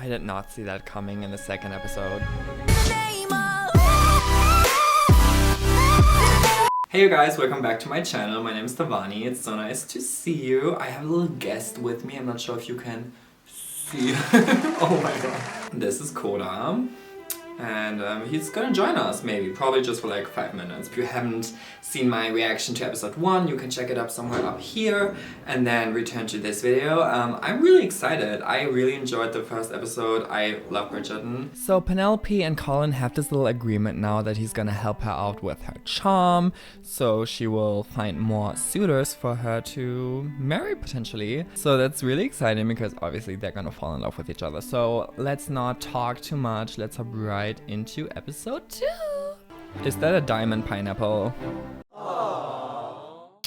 I did not see that coming in the second episode. Hey you guys, welcome back to my channel. My name is Tavani. It's so nice to see you. I have a little guest with me. I'm not sure if you can see. Oh my god. This is Koda. And he's gonna join us, probably just for like 5 minutes. If you haven't seen my reaction to episode 1, you can check it up somewhere up here and then return to this video. I'm really excited. I really enjoyed the first episode. I love Bridgerton. So Penelope and Colin have this little agreement now that he's gonna help her out with her charm, so she will find more suitors for her to marry potentially. So that's really exciting because obviously they're gonna fall in love with each other. So let's not talk too much. Let's hop right into episode 2. Is that a diamond pineapple?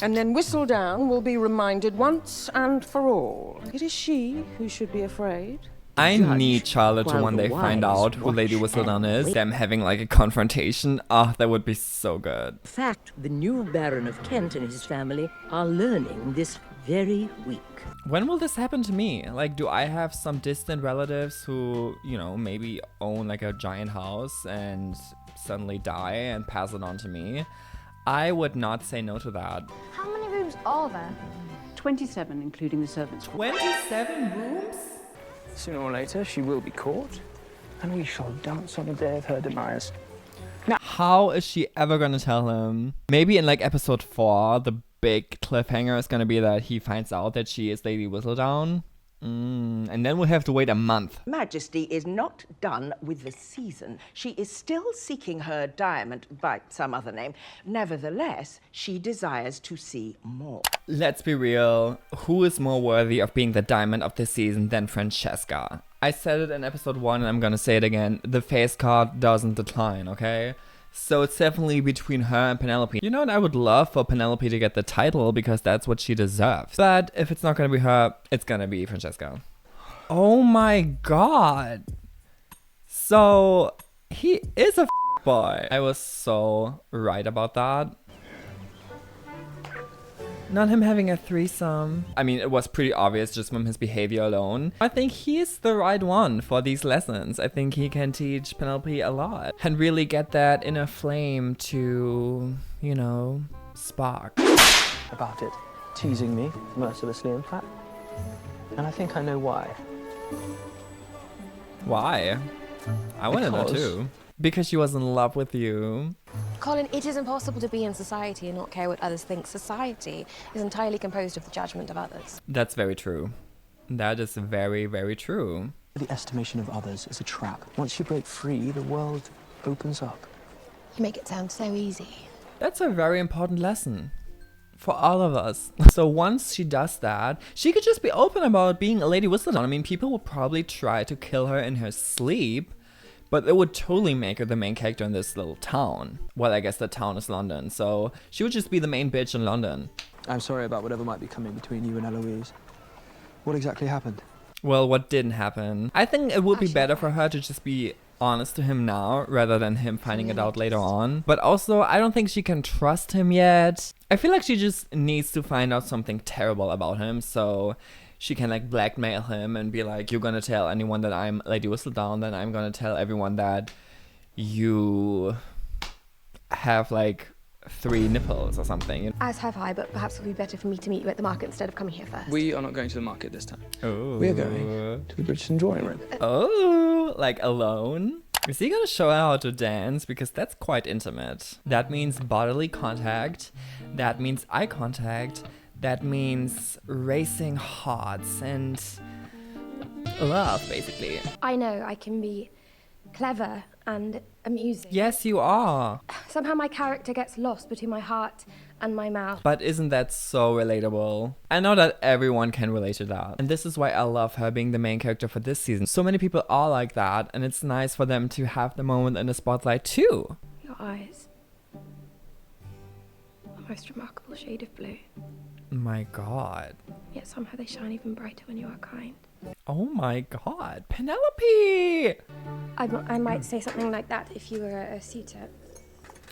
And then Whistledown will be reminded once and for all. It is she who should be afraid. I need Charlotte to one day find out who Lady Whistledown is. Them having like a confrontation. Ah, that would be so good. In fact, the new Baron of Kent and his family are learning this very week. When will this happen to me? Like, do I have some distant relatives who, you know, maybe own like a giant house and suddenly die and pass it on to me? I would not say no to that. How many rooms are there? 27, including the servants' hall. 27 rooms? Sooner or later, she will be caught, and we shall dance on the day of her demise. How is she ever gonna tell him? Maybe in like episode 4, the big cliffhanger is gonna be that he finds out that she is Lady Whistledown. And then we'll have to wait a month. Majesty is not done with the season. She is still seeking her diamond by some other name. Nevertheless, she desires to see more. Let's be real. Who is more worthy of being the diamond of the season than Francesca? I said it in episode 1 and I'm gonna say it again. The face card doesn't decline, okay? So it's definitely between her and Penelope. You know what? I would love for Penelope to get the title because that's what she deserves. But if it's not gonna be her, it's gonna be Francesca. Oh my god. So he is a boy. I was so right about that. Not him having a threesome. I mean, it was pretty obvious just from his behavior alone. I think he's the right one for these lessons. I think he can teach Penelope a lot and really get that inner flame to, you know, spark. About it, teasing me mercilessly, in fact. And I think I know why. Why? I want to know too. Because she was in love with you. Colin, it is impossible to be in society and not care what others think. Society is entirely composed of the judgment of others. That's very true. That is very, very true. The estimation of others is a trap. Once you break free, the world opens up. You make it sound so easy. That's a very important lesson for all of us. So once she does that, she could just be open about being a Lady Whistledown. I mean, people will probably try to kill her in her sleep, but it would totally make her the main character in this little town. Well, I guess the town is London, so she would just be the main bitch in London. I'm sorry about whatever might be coming between you and Eloise. What exactly happened? Well, what didn't happen? I think it would be better for her to just be honest to him now rather than him finding it out later on. But also, I don't think she can trust him yet. I feel like she just needs to find out something terrible about him, so she can like blackmail him and be like, you're gonna tell anyone that I'm Lady Whistledown, then I'm gonna tell everyone that you have like 3 nipples or something. As have I, but perhaps it would be better for me to meet you at the market instead of coming here first. We are not going to the market this time. Oh. We're going to the Bridgerton drawing room. Oh, like alone? Is he gonna show her how to dance? Because that's quite intimate. That means bodily contact. That means eye contact. That means racing hearts and love, basically. I know I can be clever and amusing. Yes, you are. Somehow my character gets lost between my heart and my mouth. But isn't that so relatable? I know that everyone can relate to that. And this is why I love her being the main character for this season. So many people are like that, and it's nice for them to have the moment in the spotlight too. Your eyes. A most remarkable shade of blue. My god. Yet somehow they shine even brighter when you are kind. Oh my god. Penelope! I might say something like that if you were a suitor.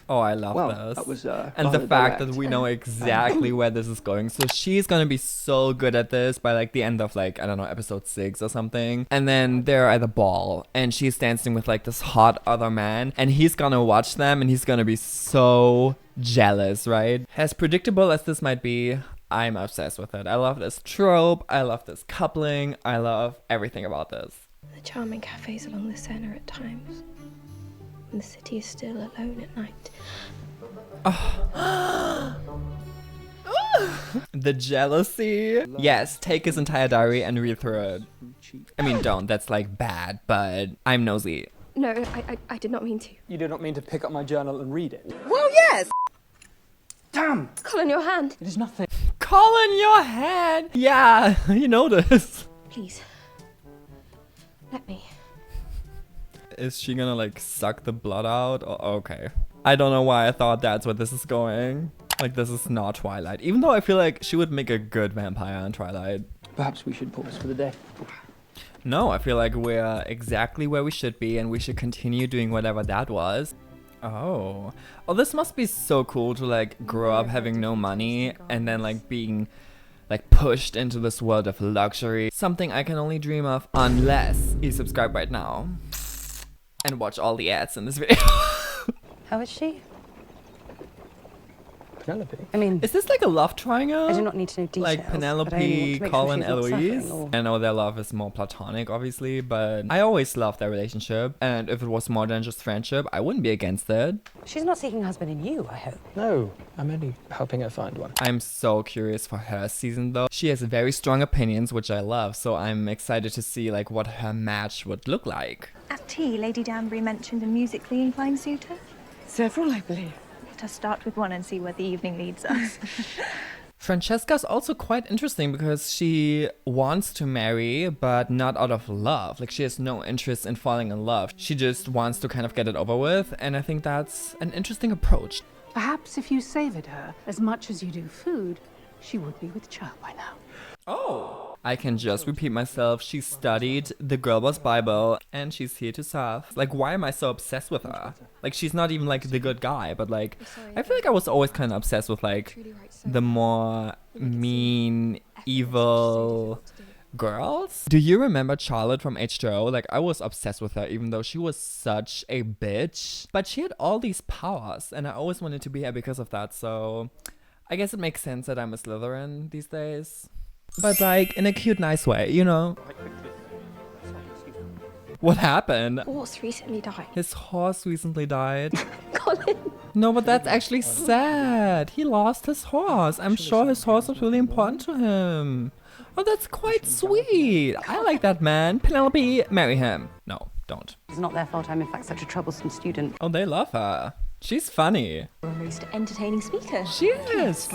Oh, I love Well, this. that was, and the rather fact direct. that we know exactly where this is going. So she's gonna be so good at this by like the end of like, I don't know, episode 6 or something. And then they're at the ball and she's dancing with like this hot other man and he's gonna watch them and he's gonna be so jealous, right? As predictable as this might be, I'm obsessed with it. I love this trope. I love this coupling. I love everything about this. The charming cafes along the Seine at times. And the city is still alone at night. The jealousy. Yes, take his entire diary and read through it. I mean, don't. That's like bad, but I'm nosy. No, I did not mean to. You did not mean to pick up my journal and read it. Well, yes. Damn! Colin, your hand. It is nothing. Colin, your head. Yeah, you know this. Please. Let me. Is she gonna like suck the blood out? Okay. I don't know why I thought that's where this is going. Like, this is not Twilight. Even though I feel like she would make a good vampire in Twilight. Perhaps we should pause for the day. No, I feel like we're exactly where we should be and we should continue doing whatever that was. Oh, this must be so cool to like grow up having no money and then like being like pushed into this world of luxury. Something I can only dream of unless you subscribe right now and watch all the ads in this video. How is she? Penelope? I mean, Is this like a love triangle? I do not need to know details. Like but I Penelope, want to make sure Colin, she's not Eloise. suffering or- I know their love is more platonic, obviously, but I always loved their relationship. And if it was more than just friendship, I wouldn't be against it. She's not seeking a husband in you, I hope. No, I'm only helping her find one. I'm so curious for her season though. She has very strong opinions, which I love, so I'm excited to see like what her match would look like. At tea, Lady Danbury mentioned a musically inclined suitor. Several, I believe. Let us start with one and see where the evening leads us. Francesca's also quite interesting because she wants to marry, but not out of love. Like, she has no interest in falling in love. She just wants to kind of get it over with, and I think that's an interesting approach. Perhaps if you savoured her as much as you do food, she would be with child by now. Oh! I can just repeat myself. She studied the Girl Boss Bible, and she's here to serve. Like, why am I so obsessed with her? Like, she's not even, like, the good guy, but, like, I feel like I was always kind of obsessed with, like, the more mean, evil girls. Do you remember Charlotte from H2O? Like, I was obsessed with her, even though she was such a bitch. But she had all these powers, and I always wanted to be her because of that, so I guess it makes sense that I'm a Slytherin these days. But, like, in a cute, nice way, you know? What happened? Horse recently died. His horse recently died. Colin. No, but that's actually sad. He lost his horse. I'm sure his horse was really important to him. Oh, that's quite sweet. I like that man. Penelope, marry him. No, don't. It's not their fault I'm in fact such a troublesome student. Oh, they love her. She's funny. A most entertaining speaker. She is.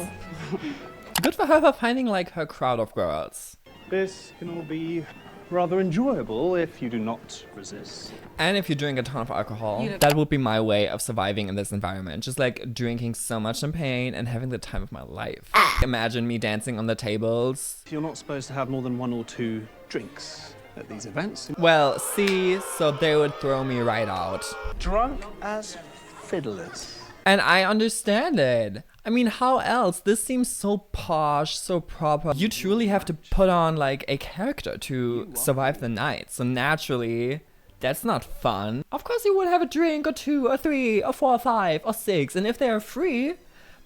Good for her for finding, like, her crowd of girls. This can all be rather enjoyable if you do not resist. And if you drink a ton of alcohol, that would be my way of surviving in this environment. Just like drinking so much champagne and having the time of my life. Imagine me dancing on the tables. You're not supposed to have more than 1 or 2 drinks at these events. Well, see, so they would throw me right out. Drunk as fiddlers. And I understand it. I mean, how else? This seems so posh, so proper. You truly have to put on like a character to survive the night. So naturally, that's not fun. Of course you would have a drink or 2 or 3 or 4 or 5 or 6. And if they are free,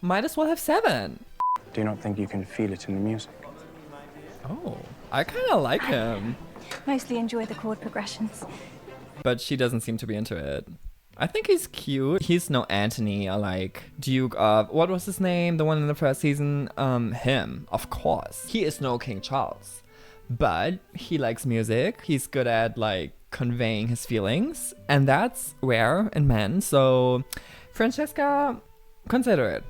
might as well have 7. Do you not think you can feel it in the music? Oh, I kind of like him. Mostly enjoy the chord progressions. But she doesn't seem to be into it. I think he's cute. He's no Anthony or like Duke of, what was his name? The one in the first season? Him, of course. He is no King Charles. But he likes music. He's good at like conveying his feelings. And that's rare in men. So, Francesca, consider it.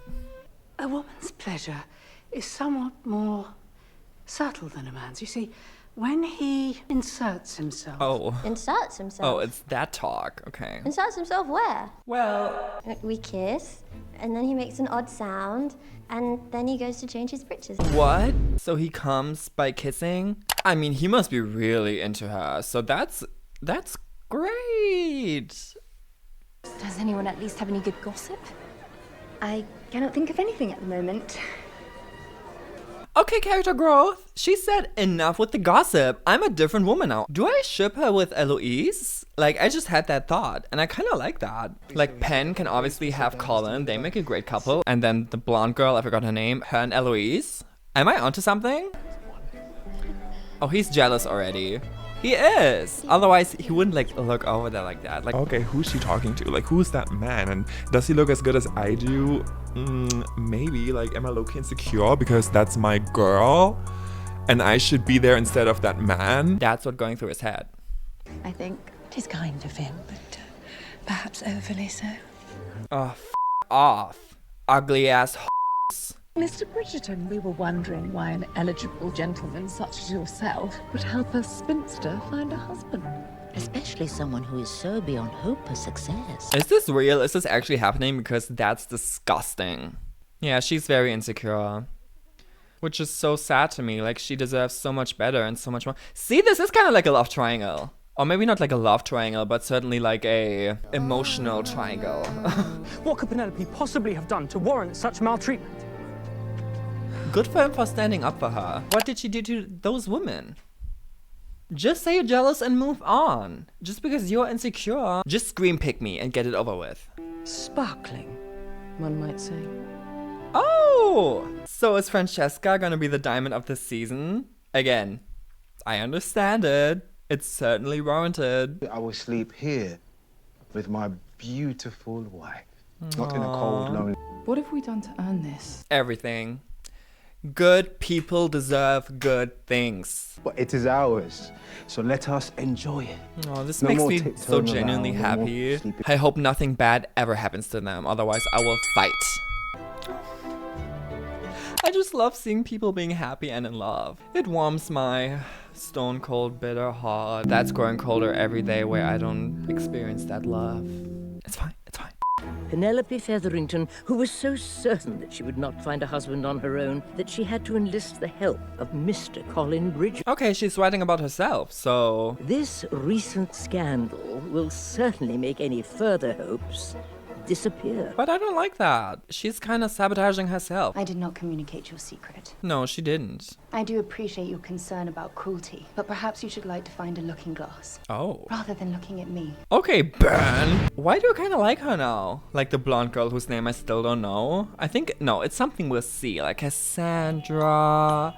A woman's pleasure is somewhat more subtle than a man's. You see, when he inserts himself... Oh. Inserts himself? Oh, it's that talk. Okay. Inserts himself where? Well... We kiss, and then he makes an odd sound, and then he goes to change his britches. What? So he comes by kissing? I mean, he must be really into her. So that's great. Does anyone at least have any good gossip? I cannot think of anything at the moment. Okay, character growth. She said enough with the gossip. I'm a different woman now. Do I ship her with Eloise? Like, I just had that thought, and I kind of like that. Like, Pen can obviously have Colin. They make a great couple. And then the blonde girl, I forgot her name, her and Eloise. Am I onto something? Oh, he's jealous already. He is. Otherwise, he wouldn't like look over there like that. Like, okay, who's she talking to? Like, who's that man? And does he look as good as I do? Maybe. Like, am I low-key insecure because that's my girl? And I should be there instead of that man? That's what going through his head. I think it is kind of him, but perhaps overly so. Oh, off. Ugly ass Mr. Bridgerton, we were wondering why an eligible gentleman such as yourself would help a spinster find a husband. Especially someone who is so beyond hope of success. Is this real? Is this actually happening? Because that's disgusting. Yeah, she's very insecure. Which is so sad to me. Like, she deserves so much better and so much more. See, this is kind of like a love triangle. Or maybe not like a love triangle, but certainly like a emotional triangle. What could Penelope possibly have done to warrant such maltreatment? Good for him for standing up for her. What did she do to those women? Just say you're jealous and move on. Just because you're insecure, just scream pick me and get it over with. Sparkling, one might say. Oh! So is Francesca gonna be the diamond of the season? Again, I understand it. It's certainly warranted. I will sleep here with my beautiful wife. Not in a cold, lonely... What have we done to earn this? Everything. Good people deserve good things. But it is ours, so let us enjoy it. Oh, this makes me so genuinely happy. I hope nothing bad ever happens to them, otherwise I will fight. I just love seeing people being happy and in love. It warms my stone cold bitter heart. That's growing colder every day where I don't experience that love. It's fine, it's fine. Penelope Featherington, who was so certain that she would not find a husband on her own, that she had to enlist the help of Mr. Colin Bridgerton. Okay, she's writing about herself, so... This recent scandal will certainly make any further hopes disappear. But I don't like that. She's kind of sabotaging herself. I did not communicate your secret. No, she didn't. I do appreciate your concern about cruelty, but perhaps you should like to find a looking glass. Oh. Rather than looking at me. Okay, burn. Why do I kind of like her now? Like the blonde girl whose name I still don't know. I think, no, it's something we'll see. Like Cassandra,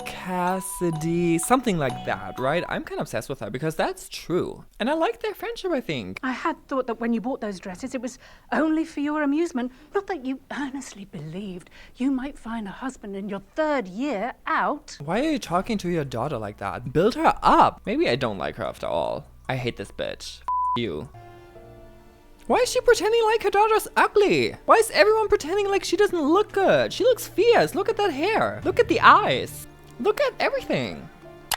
Cassidy, something like that, right? I'm kind of obsessed with her because that's true. And I like their friendship, I think. I had thought that when you bought those dresses, it was only for your amusement, not that you earnestly believed you might find a husband in your 3rd year out. Why are you talking to your daughter like that? Build her up. Maybe I don't like her after all. I hate this bitch. You. Why is she pretending like her daughter's ugly? Why is everyone pretending like she doesn't look good? She looks fierce. Look at that hair. Look at the eyes. Look at everything.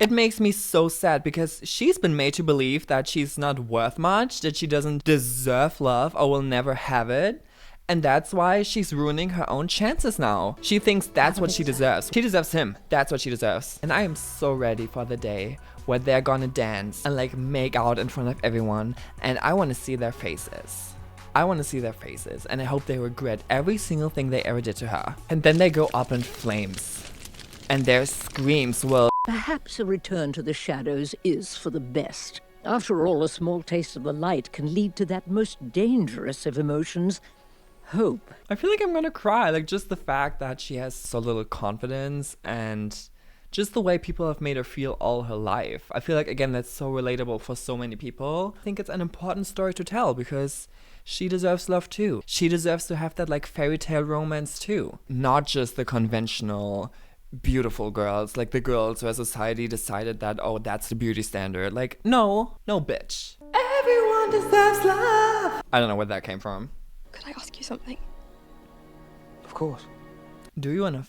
It makes me so sad because she's been made to believe that she's not worth much, that she doesn't deserve love or will never have it. And that's why she's ruining her own chances now. She thinks that's what she deserves. She deserves him. That's what she deserves. And I am so ready for the day where they're gonna dance and like make out in front of everyone. And I wanna see their faces. I wanna see their faces. And I hope they regret every single thing they ever did to her. And then they go up in flames. And their screams will... Perhaps a return to the shadows is for the best. After all, a small taste of the light can lead to that most dangerous of emotions, hope. I feel like I'm gonna cry, like just the fact that she has so little confidence and just the way people have made her feel all her life. I feel like, again, that's so relatable for so many people. I think it's an important story to tell because she deserves love too. She deserves to have that like fairy tale romance too. Not just the conventional beautiful girls, like the girls where society decided that, oh, that's the beauty standard. Like, no bitch. Everyone deserves love. I don't know where that came from. Could I ask you something? Of course. Do you wanna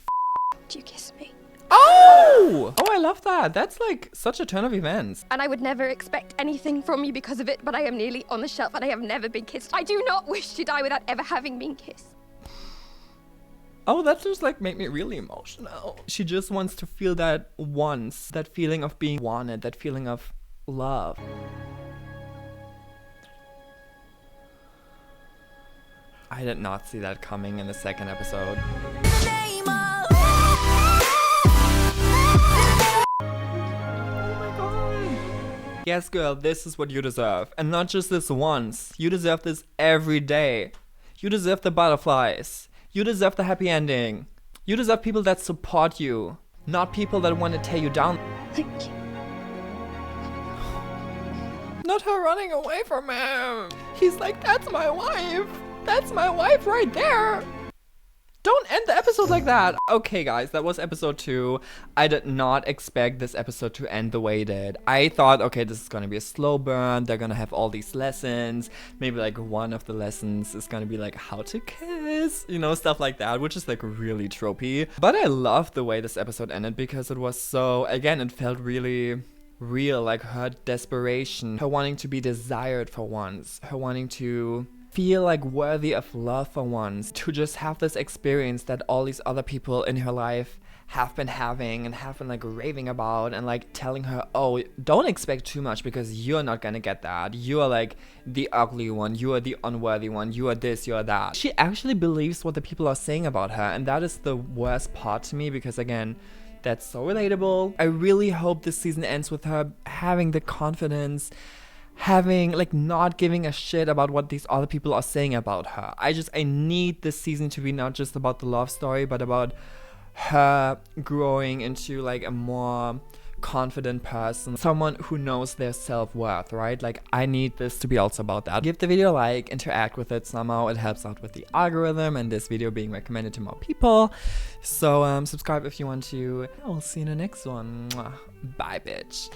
Do you kiss me? Oh, I love that. That's like such a turn of events. And I would never expect anything from you because of it, but I am nearly on the shelf and I have never been kissed. I do not wish to die without ever having been kissed. Oh, that just like made me really emotional. She just wants to feel that once, that feeling of being wanted, that feeling of love. I I did not see that coming in the second episode. Yes, girl, this is what you deserve. And not just this once. You deserve this every day. You deserve the butterflies. You deserve the happy ending. You deserve people that support you, not people that want to tear you down. Thank you. Not her running away from him. He's like, that's my wife. That's my wife right there. Don't end the episode like that. Okay, guys, that was episode 2. I did not expect this episode to end the way it did. I thought, okay, this is gonna be a slow burn. They're gonna have all these lessons. Maybe like one of the lessons is gonna be like how to kiss, you know, stuff like that, which is like really tropey. But I loved the way this episode ended because it was so, again, it felt really real, like her desperation, her wanting to be desired for once, her wanting to feel like worthy of love for once, to just have this experience that all these other people in her life have been having and have been like raving about, and like telling her, oh, don't expect too much because you're not gonna get that. You are like the ugly one, you are the unworthy one, you are this, you are that. She actually believes what the people are saying about her, and that is the worst part to me because, again, that's so relatable. I really hope this season ends with her having the confidence, having like not giving a shit about what these other people are saying about her. I need this season to be not just about the love story, but about her growing into like a more confident person, someone who knows their self-worth, right? Like, I need this to be also about that. Give the video a like, interact with it somehow. It helps out with the algorithm and this video being recommended to more people. So subscribe if you want to. I will see you in the next one. Mwah. Bye, bitch.